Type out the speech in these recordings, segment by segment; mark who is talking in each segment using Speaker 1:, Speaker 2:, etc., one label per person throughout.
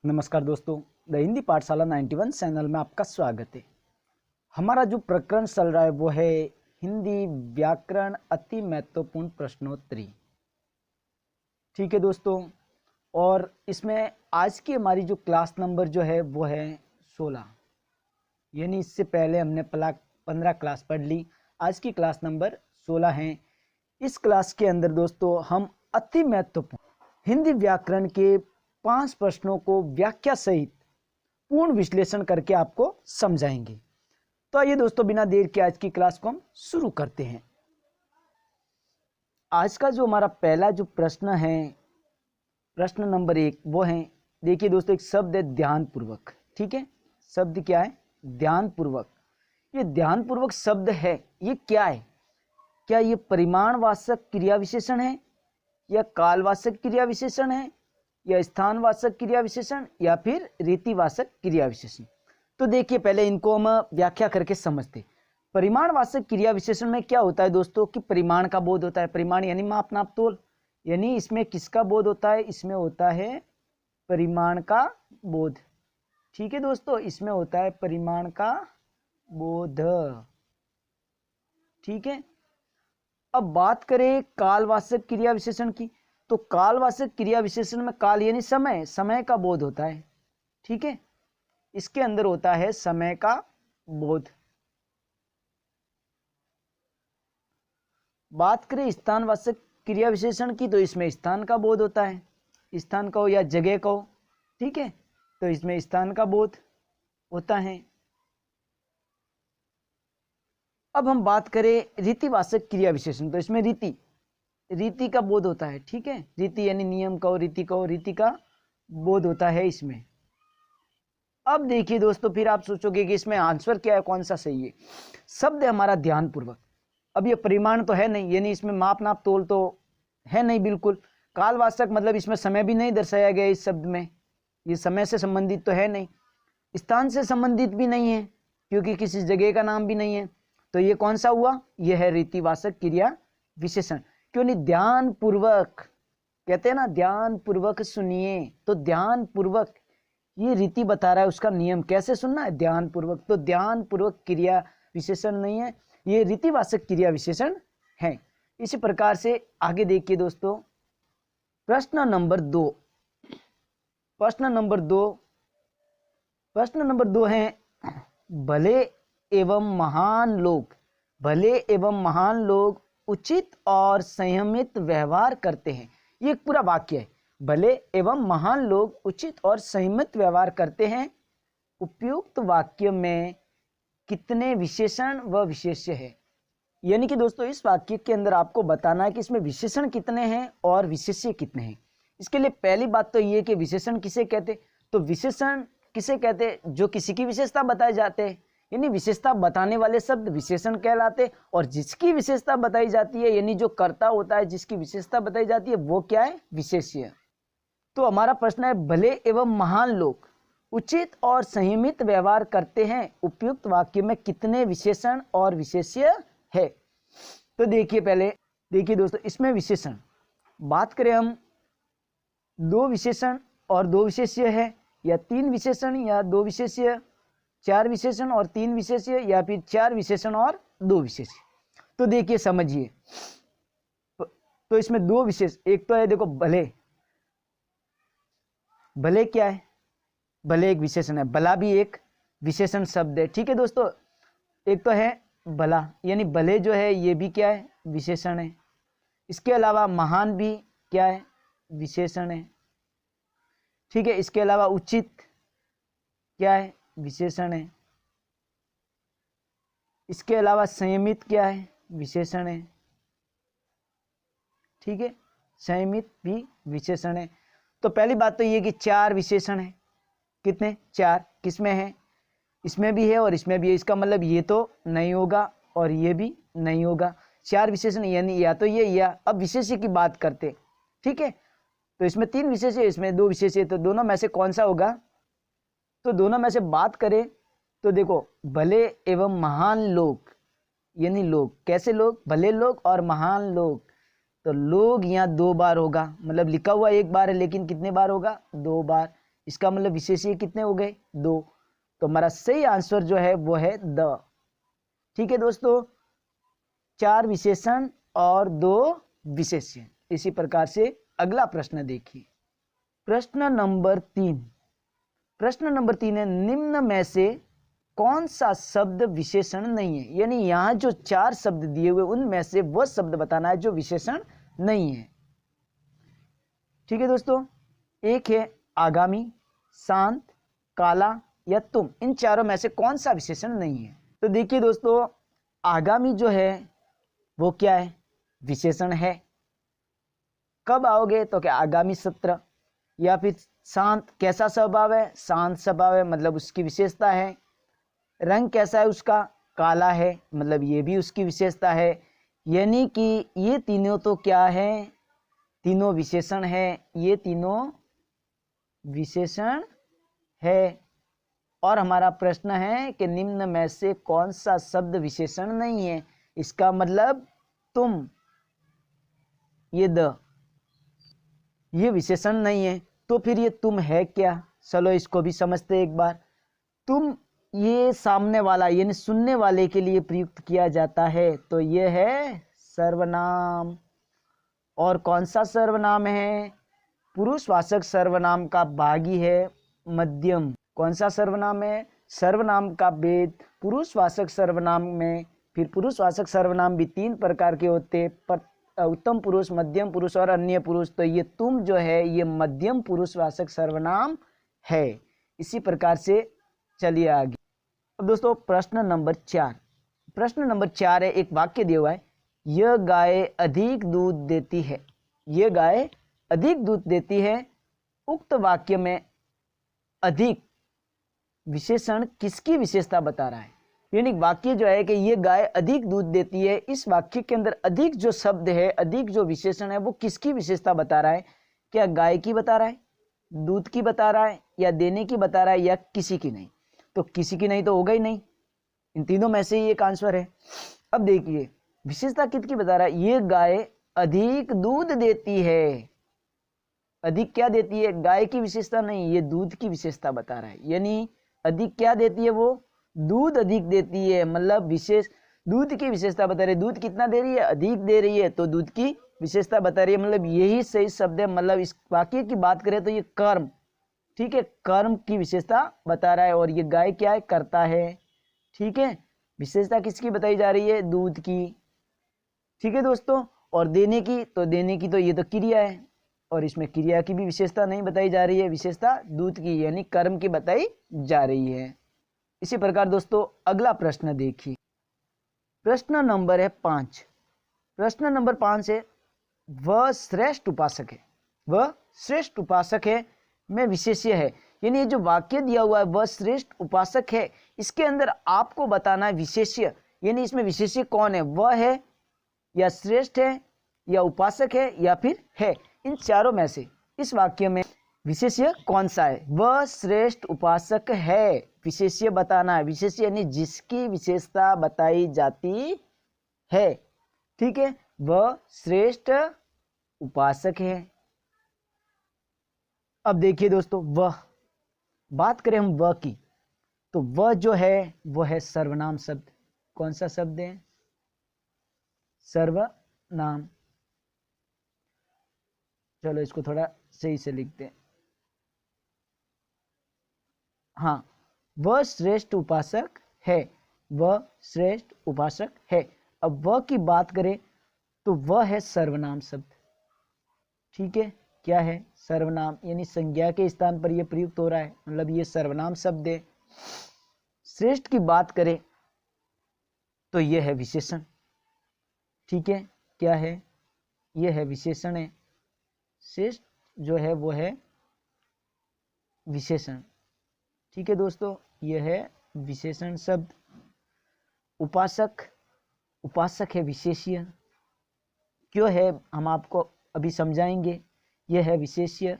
Speaker 1: नमस्कार दोस्तों, द हिंदी पाठशाला 91 चैनल में आपका स्वागत है। हमारा जो प्रकरण चल रहा है वो है हिंदी व्याकरण अति महत्वपूर्ण प्रश्नोत्तरी। ठीक है दोस्तों, और इसमें आज की हमारी जो क्लास नंबर जो है वो है 16, यानी इससे पहले हमने 15 क्लास पढ़ ली। आज की क्लास नंबर 16 है। इस क्लास के अंदर दोस्तों हम अति महत्वपूर्ण हिंदी व्याकरण के 5 प्रश्नों को व्याख्या सहित पूर्ण विश्लेषण करके आपको समझाएंगे। तो आइए दोस्तों, बिना देर के आज की क्लास को हम शुरू करते हैं। आज का जो हमारा पहला जो प्रश्न है, प्रश्न नंबर 1, वो है, देखिए दोस्तों, एक शब्द है ध्यानपूर्वक। ठीक है, शब्द क्या है? ध्यानपूर्वक। ये ध्यानपूर्वक शब्द है, ये क्या है? क्या ये परिमाणवाचक क्रिया विशेषण है, या कालवाचक क्रिया विशेषण है, या स्थानवाचक क्रिया विशेषण, या फिर रीतिवाचक क्रिया विशेषण? तो देखिए, पहले इनको हम व्याख्या करके समझते। परिमाणवाचक क्रिया विशेषण में क्या होता है दोस्तों कि परिमाण का बोध होता है। परिमाण यानी माप, नाप, तोल, यानी इसमें किसका बोध होता है? इसमें होता है परिमाण का बोध। ठीक है दोस्तों, इसमें होता है परिमाण का बोध। ठीक है, अब बात करें कालवाचक क्रिया विशेषण की, तो कालवाचक क्रिया विशेषण में काल यानी समय, समय का बोध होता है। ठीक है, इसके अंदर होता है समय का बोध। बात करें स्थानवाचक क्रिया विशेषण की, तो इसमें स्थान का बोध होता है, स्थान का हो या जगह का हो। ठीक है, तो इसमें स्थान का बोध होता है। अब हम बात करें रीतिवाचक क्रिया विशेषण, तो इसमें रीति का बोध होता है। ठीक है, रीति यानी नियम का हो, रीति का हो, रीति का बोध होता है इसमें। अब देखिए दोस्तों, फिर आप सोचोगे कि इसमें आंसर क्या है, कौन सा सही है? शब्द है हमारा ध्यानपूर्वक। अब ये परिमाण तो है नहीं, यानी इसमें माप, नाप, तोल तो है नहीं बिल्कुल। कालवाचक मतलब इसमें समय भी नहीं दर्शाया गया इस शब्द में, ये समय से संबंधित तो है नहीं। स्थान से संबंधित भी नहीं है, क्योंकि किसी जगह का नाम भी नहीं है। तो ये कौन सा हुआ? यह है रीतिवाचक क्रिया विशेषण। क्यों नहीं? ध्यान पूर्वक, कहते हैं ना, ध्यान पूर्वक सुनिए। तो ध्यान पूर्वक ये रीति बता रहा है, उसका नियम कैसे सुनना है, ध्यान पूर्वक। तो ध्यान पूर्वक क्रिया विशेषण नहीं है, ये रीतिवाचक क्रिया विशेषण है। इसी प्रकार से आगे देखिए दोस्तों, प्रश्न नंबर 2। प्रश्न नंबर 2 है, भले एवं महान लोग उचित और संयमित व्यवहार करते हैं। ये एक पूरा वाक्य है। भले एवं महान लोग उचित और संयमित व्यवहार करते हैं। उपयुक्त वाक्य में कितने विशेषण व विशेष्य है? यानी कि दोस्तों, इस वाक्य के अंदर आपको बताना है कि इसमें विशेषण कितने हैं और विशेष्य कितने हैं। इसके लिए पहली बात तो ये कि विशेषण किसे कहते? तो विशेषण किसे कहते? जो किसी की विशेषता बताए जाते हैं, यानी विशेषता बताने वाले शब्द विशेषण कहलाते। और जिसकी विशेषता बताई जाती है, यानी जो कर्ता होता है, जिसकी विशेषता बताई जाती है, वो क्या है? विशेष्य। तो हमारा प्रश्न है, भले एवं महान लोग उचित और संयमित व्यवहार करते हैं। उपयुक्त वाक्य में कितने विशेषण और विशेष्य है? तो देखिए, पहले देखिए दोस्तों, इसमें विशेषण बात करें हम, 2 विशेषण और 2 विशेष्य है, या 3 विशेषण या 2 विशेष्य, 4 विशेषण और 3 विशेष्य, या फिर 4 विशेषण और 2 विशेष्य। तो देखिए, समझिए, तो इसमें 2 विशेष, एक तो है देखो भले क्या है? भले एक विशेषण है, भला भी एक विशेषण शब्द है। ठीक है दोस्तों, एक तो है भला, यानी भले जो है ये भी क्या है? विशेषण है। इसके अलावा महान भी क्या है? विशेषण है। ठीक है, इसके अलावा उचित क्या है? विशेषण है। इसके अलावा संयमित क्या है? विशेषण है। ठीक है, संयमित भी विशेषण है। तो पहली बात तो ये कि 4 विशेषण है। कितने? 4। किसमें है? इसमें भी है और इसमें भी है। इसका मतलब ये तो नहीं होगा और ये भी नहीं होगा। 4 विशेषण, यानी या तो ये, या अब विशेष्य की बात करते। ठीक है, तो इसमें 3 विशेष्य, इसमें 2 विशेष्य, तो दोनों में से कौन सा होगा? तो दोनों में से बात करें तो देखो, भले एवं महान लोग, यानी लोग, कैसे लोग? भले लोग और महान लोग। तो लोग यहाँ 2 बार होगा, मतलब लिखा हुआ 1 बार है, लेकिन कितने बार होगा? 2 बार। इसका मतलब विशेष्य कितने हो गए? 2। तो हमारा सही आंसर जो है वो है द। ठीक है दोस्तों, 4 विशेषण और 2 विशेष्य। इसी प्रकार से अगला प्रश्न देखिए, प्रश्न नंबर 3। प्रश्न नंबर 3 है, निम्न में से कौन सा शब्द विशेषण नहीं है? यानी यहाँ जो 4 शब्द दिए हुए उनमें से वो शब्द बताना है जो विशेषण नहीं है। ठीक है दोस्तों, एक है आगामी, शांत, काला या तुम। इन चारों में से कौन सा विशेषण नहीं है? तो देखिए दोस्तों, आगामी जो है वो क्या है? विशेषण है। कब आओगे? तो क्या आगामी सत्र। या फिर शांत, कैसा स्वभाव है? शांत स्वभाव है, मतलब उसकी विशेषता है। रंग कैसा है उसका? काला है, मतलब ये भी उसकी विशेषता है। यानी कि ये तीनों तो क्या है? तीनों विशेषण है। ये तीनों विशेषण है। और हमारा प्रश्न है कि निम्न में से कौन सा शब्द विशेषण नहीं है? इसका मतलब तुम, ये द, ये विशेषण नहीं है। तो फिर ये तुम है क्या? चलो इसको भी समझते एक बार। तुम ये सामने वाला यानी सुनने वाले के लिए प्रयुक्त किया जाता है, तो ये है सर्वनाम। और कौन सा सर्वनाम है? पुरुषवाचक सर्वनाम का भागी है मध्यम। कौन सा सर्वनाम है? सर्वनाम का भेद पुरुषवाचक सर्वनाम में। फिर पुरुषवाचक सर्वनाम भी 3 प्रकार के होते, उत्तम पुरुष, मध्यम पुरुष और अन्य पुरुष। तो ये तुम जो है ये मध्यम पुरुषवाचक सर्वनाम है। इसी प्रकार से चलिए आगे। अब दोस्तों प्रश्न नंबर 4। प्रश्न नंबर 4 है, एक वाक्य दिया हुआ है, यह गाय अधिक दूध देती है। यह गाय अधिक दूध देती है। उक्त वाक्य में अधिक विशेषण किसकी विशेषता बता रहा है? यानी वाक्य जो है कि ये गाय अधिक दूध देती है, इस वाक्य के अंदर अधिक जो शब्द है, अधिक जो विशेषण है, वो किसकी विशेषता बता रहा है? क्या गाय की बता रहा है, दूध की बता रहा है, या देने की बता रहा है, या किसी की नहीं? तो किसी की नहीं तो होगा ही नहीं, इन तीनों में से ही एक आंसर है। अब देखिए विशेषता किसकी बता रहा है? ये गाय अधिक दूध देती है। अधिक क्या देती है? गाय की विशेषता नहीं, ये दूध की विशेषता बता रहा है। यानी अधिक क्या देती है? वो दूध अधिक देती है, मतलब विशेष दूध की विशेषता बता रही है। दूध कितना दे रही है? अधिक दे रही है, तो दूध की विशेषता बता रही है। मतलब यही सही शब्द है। मतलब इस वाक्य की बात करें तो ये कर्म, ठीक है, कर्म की विशेषता बता रहा है। और ये गाय क्या है? करता है। ठीक है, विशेषता किसकी बताई जा रही है? दूध की। ठीक है दोस्तों, और देने की, तो देने की तो ये तो क्रिया है, और इसमें क्रिया की भी विशेषता नहीं बताई जा रही है, विशेषता दूध की यानी कर्म की बताई जा रही है। इसी प्रकार दोस्तों अगला प्रश्न देखिए, प्रश्न नंबर है 5। प्रश्न नंबर 5 है, वह श्रेष्ठ उपासक है। वह श्रेष्ठ उपासक है में विशेष्य है। यानी ये जो वाक्य दिया हुआ है वह श्रेष्ठ उपासक है, इसके अंदर आपको बताना है विशेष्य। यानी इसमें विशेष्य कौन है? वह है, या श्रेष्ठ है, या उपासक है, या फिर है। इन चारों में से इस वाक्य में विशेष्य कौन सा है? वह श्रेष्ठ उपासक है, विशेष्य बताना है। विशेष्य यानी जिसकी विशेषता बताई जाती है। ठीक है, वह श्रेष्ठ उपासक है। अब देखिए दोस्तों, वह बात करें हम वह की, तो वह जो है वह है सर्वनाम शब्द। कौन सा शब्द है? सर्वनाम। चलो इसको थोड़ा सही से लिखते हैं। हाँ, वह श्रेष्ठ उपासक है। वह श्रेष्ठ उपासक है। अब वह की बात करें तो वह है सर्वनाम शब्द। ठीक है, क्या है? सर्वनाम, यानी संज्ञा के स्थान पर यह प्रयुक्त हो रहा है, मतलब ये सर्वनाम शब्द है। श्रेष्ठ की बात करें तो यह है विशेषण। ठीक है, क्या है? यह है विशेषण है। श्रेष्ठ जो है वो है विशेषण। ठीक है दोस्तों, यह है विशेषण शब्द। उपासक, उपासक है विशेष्य। क्यों है हम आपको अभी समझाएंगे। यह है विशेष्य,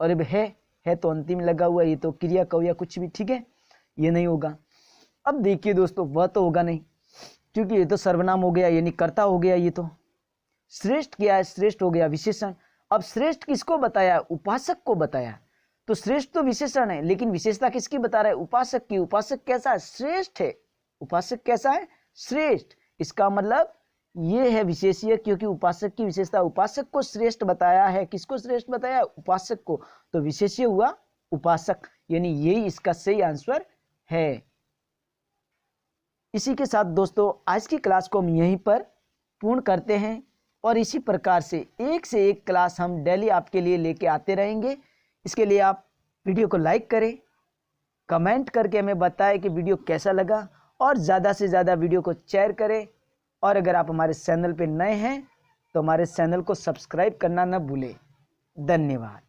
Speaker 1: और अब है तो अंतिम लगा हुआ, ये तो क्रिया कहो या कुछ भी, ठीक है, ये नहीं होगा। अब देखिए दोस्तों, वह तो होगा नहीं, क्योंकि ये तो सर्वनाम हो गया, यानी कर्ता हो गया। ये तो श्रेष्ठ क्या है? श्रेष्ठ हो गया विशेषण। अब श्रेष्ठ किसको बताया? उपासक को बताया। तो श्रेष्ठ तो विशेषण है, लेकिन विशेषता किसकी बता रहा है? उपासक की। उपासक कैसा है? श्रेष्ठ है। उपासक कैसा है? श्रेष्ठ। इसका मतलब ये है विशेष्य, क्योंकि उपासक की विशेषता, उपासक को श्रेष्ठ बताया है। किसको श्रेष्ठ बताया? उपासक को। तो विशेष्य हुआ उपासक, यानी यही इसका सही आंसर है। इसी के साथ दोस्तों आज की क्लास को हम यहीं पर पूर्ण करते हैं, और इसी प्रकार से एक क्लास हम डेली आपके लिए लेके आते रहेंगे। इसके लिए आप वीडियो को लाइक करें, कमेंट करके हमें बताएं कि वीडियो कैसा लगा, और ज़्यादा से ज़्यादा वीडियो को शेयर करें। और अगर आप हमारे चैनल पे नए हैं तो हमारे चैनल को सब्सक्राइब करना न भूलें। धन्यवाद।